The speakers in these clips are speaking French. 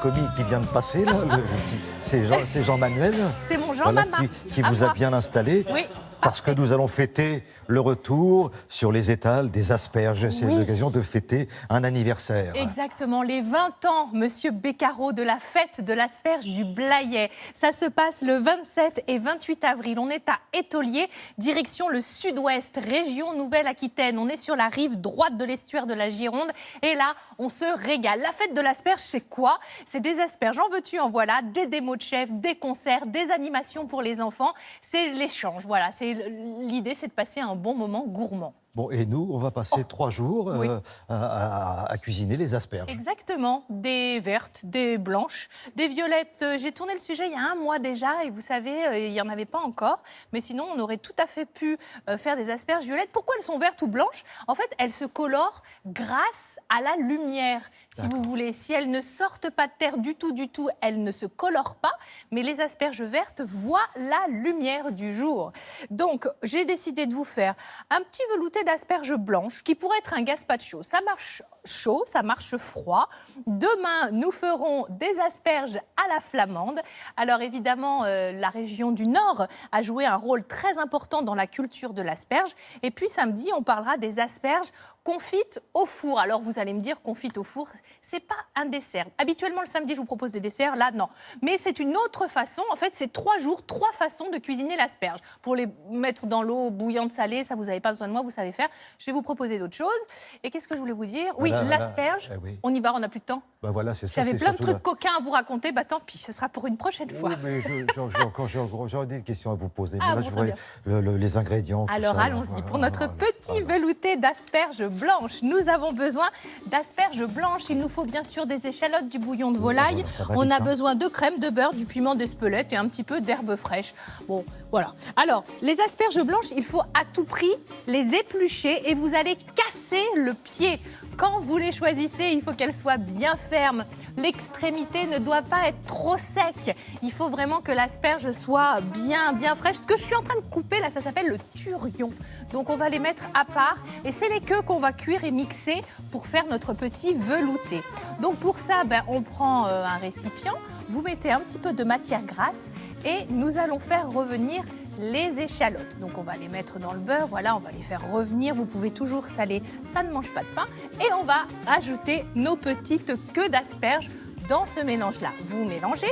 commis qui vient de passer, là, c'est Jean-Manuel. C'est mon Jean-Maman. Voilà, qui vous a bien installé. Oui. Parce que nous allons fêter le retour sur les étals des asperges. C'est l'occasion de fêter un anniversaire. Exactement, les 20 ans, Monsieur Beccaro, de la fête de l'asperge du Blayais. Ça se passe le 27 et 28 avril. On est à Étolier, direction le sud-ouest, région Nouvelle-Aquitaine. On est sur la rive droite de l'estuaire de la Gironde. Et là, on se régale. La fête de l'asperge, c'est quoi? C'est des asperges, en veux-tu, en voilà, des démos de chef, des concerts, des animations pour les enfants. C'est l'échange, voilà. L'idée, c'est de passer un bon moment gourmand. Bon, et nous, on va passer 3 jours à cuisiner les asperges. Exactement. Des vertes, des blanches, des violettes. J'ai tourné le sujet il y a 1 mois déjà et vous savez, il n'y en avait pas encore. Mais sinon, on aurait tout à fait pu faire des asperges violettes. Pourquoi elles sont vertes ou blanches? En fait, elles se colorent grâce à la lumière, si vous voulez. Si elles ne sortent pas de terre du tout, elles ne se colorent pas. Mais les asperges vertes voient la lumière du jour. Donc, j'ai décidé de vous faire un petit velouté d'asperges blanches qui pourrait être un gazpacho. Ça marche chaud, ça marche froid. Demain, nous ferons des asperges à la flamande. Alors évidemment, la région du Nord a joué un rôle très important dans la culture de l'asperge. Et puis samedi, on parlera des asperges confites au four. Alors vous allez me dire, confites au four, c'est pas un dessert. Habituellement, le samedi, je vous propose des desserts. Là, non. Mais c'est une autre façon. En fait, c'est 3 jours, 3 façons de cuisiner l'asperge. Pour les mettre dans l'eau bouillante salée, ça, vous n'avez pas besoin de moi, vous savez faire. Je vais vous proposer d'autres choses. Et qu'est-ce que je voulais vous dire? Oui, l'asperge. Oui. On y va, on n'a plus de temps. Ben voilà, c'est ça. J'avais plein de trucs coquins à vous raconter. Bah tant pis, ce sera pour une prochaine fois. Oui, mais j'aurais des questions à vous poser. Ah, mais là, je voudrais les ingrédients. Alors allons-y. Pour notre petit velouté d'asperges blanches, nous avons besoin d'asperges blanches. Il nous faut bien sûr des échalotes, du bouillon de volaille. On a besoin de crème, de beurre, du piment d'Espelette et un petit peu d'herbe fraîche. Bon, voilà. Alors, les asperges blanches, il faut à tout prix les éplucher et vous allez casser le pied. Quand vous les choisissez, il faut qu'elles soient bien fermes. L'extrémité ne doit pas être trop sec. Il faut vraiment que l'asperge soit bien fraîche. Ce que je suis en train de couper là, ça s'appelle le turion. Donc on va les mettre à part et c'est les queues qu'on va cuire et mixer pour faire notre petit velouté. Donc pour ça, on prend un récipient, vous mettez un petit peu de matière grasse et nous allons faire revenir les échalotes. Donc on va les mettre dans le beurre, voilà, on va les faire revenir. Vous pouvez toujours saler, ça ne mange pas de pain. Et on va rajouter nos petites queues d'asperges dans ce mélange-là. Vous mélangez.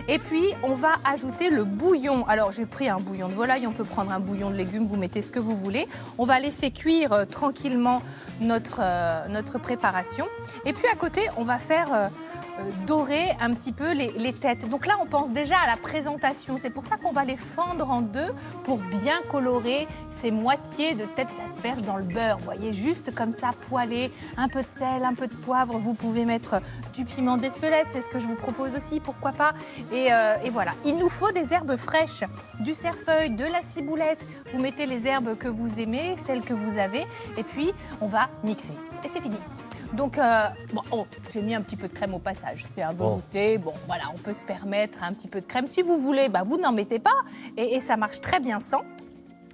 Et puis, on va ajouter le bouillon. Alors, j'ai pris un bouillon de volaille, on peut prendre un bouillon de légumes, vous mettez ce que vous voulez. On va laisser cuire tranquillement notre préparation. Et puis, à côté, on va faire dorer un petit peu les têtes. Donc là, on pense déjà à la présentation. C'est pour ça qu'on va les fendre en 2 pour bien colorer ces moitiés de têtes d'asperges dans le beurre. Vous voyez, juste comme ça, poêlé, un peu de sel, un peu de poivre. Vous pouvez mettre du piment d'Espelette, c'est ce que je vous propose aussi, pourquoi pas. Et voilà. Il nous faut des herbes fraîches, du cerfeuil, de la ciboulette. Vous mettez les herbes que vous aimez, celles que vous avez, et puis on va mixer. Et c'est fini. Donc, j'ai mis un petit peu de crème au passage. C'est un velouté. Bon, voilà, on peut se permettre un petit peu de crème. Si vous voulez, vous n'en mettez pas. Et ça marche très bien sans.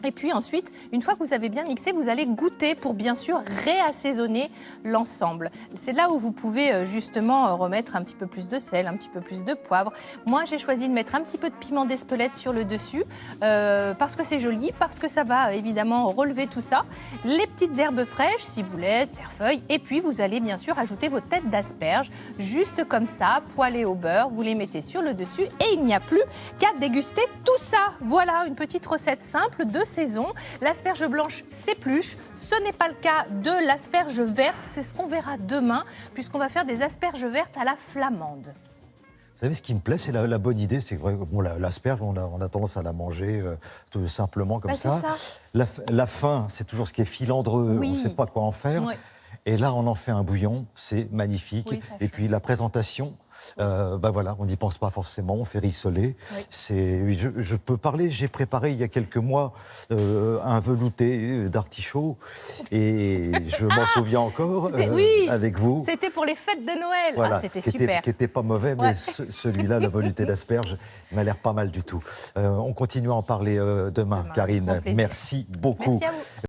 Et puis ensuite, une fois que vous avez bien mixé, vous allez goûter pour bien sûr réassaisonner l'ensemble. C'est là où vous pouvez justement remettre un petit peu plus de sel, un petit peu plus de poivre. Moi, j'ai choisi de mettre un petit peu de piment d'Espelette sur le dessus parce que c'est joli, parce que ça va évidemment relever tout ça. Les petites herbes fraîches, ciboulette, cerfeuil. Et puis, vous allez bien sûr ajouter vos têtes d'asperges, juste comme ça, poêlées au beurre. Vous les mettez sur le dessus et il n'y a plus qu'à déguster tout ça. Voilà, une petite recette simple de saison. L'asperge blanche s'épluche. Ce n'est pas le cas de l'asperge verte. C'est ce qu'on verra demain, puisqu'on va faire des asperges vertes à la flamande. Vous savez, ce qui me plaît, c'est la bonne idée. C'est que l'asperge, on a tendance à la manger tout simplement comme ça. La fin, c'est toujours ce qui est filandreux. Oui. On ne sait pas quoi en faire. Oui. Et là, on en fait un bouillon. C'est magnifique. Oui, et puis la présentation. Voilà, on n'y pense pas forcément, on fait rissoler. Oui. Je peux parler, j'ai préparé il y a quelques mois un velouté d'artichaut et je m'en souviens encore avec vous. C'était pour les fêtes de Noël, voilà, c'était super. Qui n'était pas mauvais, mais celui-là, le velouté d'asperges, m'a l'air pas mal du tout. On continue à en parler demain, Karine. Merci beaucoup. Merci à vous.